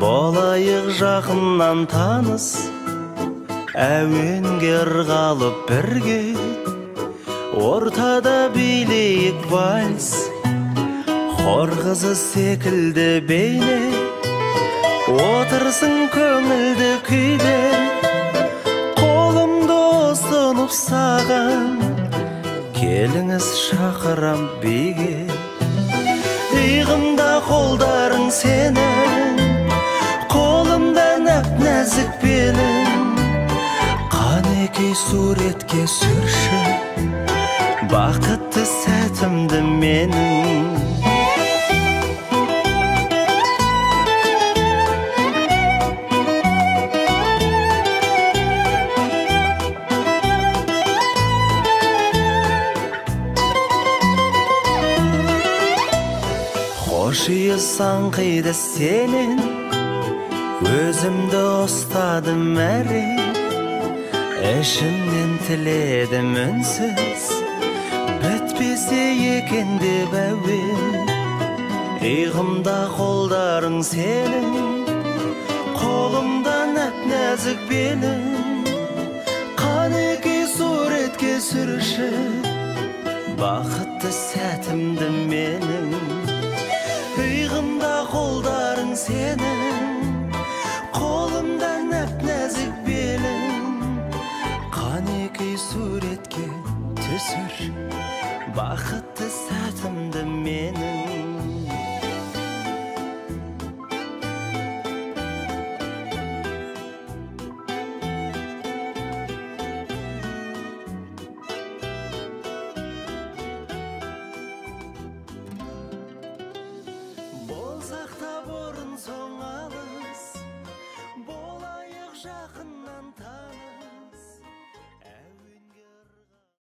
Болайық жақыннан таныс, әуенге ырғалып бірге, ортада билейік вальс, хор қызы секілді бейне, отырсың көңілді күйде, қолымды ұсынып саған, келіңіз шақырам биге. Иығымда қолдарың сенің, қолымда нәп-нәзік белің, қанекей суретке сүрші бақытты сәтімді менің. Қошиысаң қиды сенен, өзімді ұстадым әрең, ішімнен тіледім үнсіз, бітпесе екен деп әуен. Иығымда қолдарың сенің, қолымда нәп-нәзік белің, қанекей суретке сүрші бақытты сәтімді менің. Иығымда қолдарың сенің, қолымда нәп-нәзік белің, қанекей суретке түсір бақытты сәтімді менің. Болсақ та бұрын соң алыс, болайық жақын.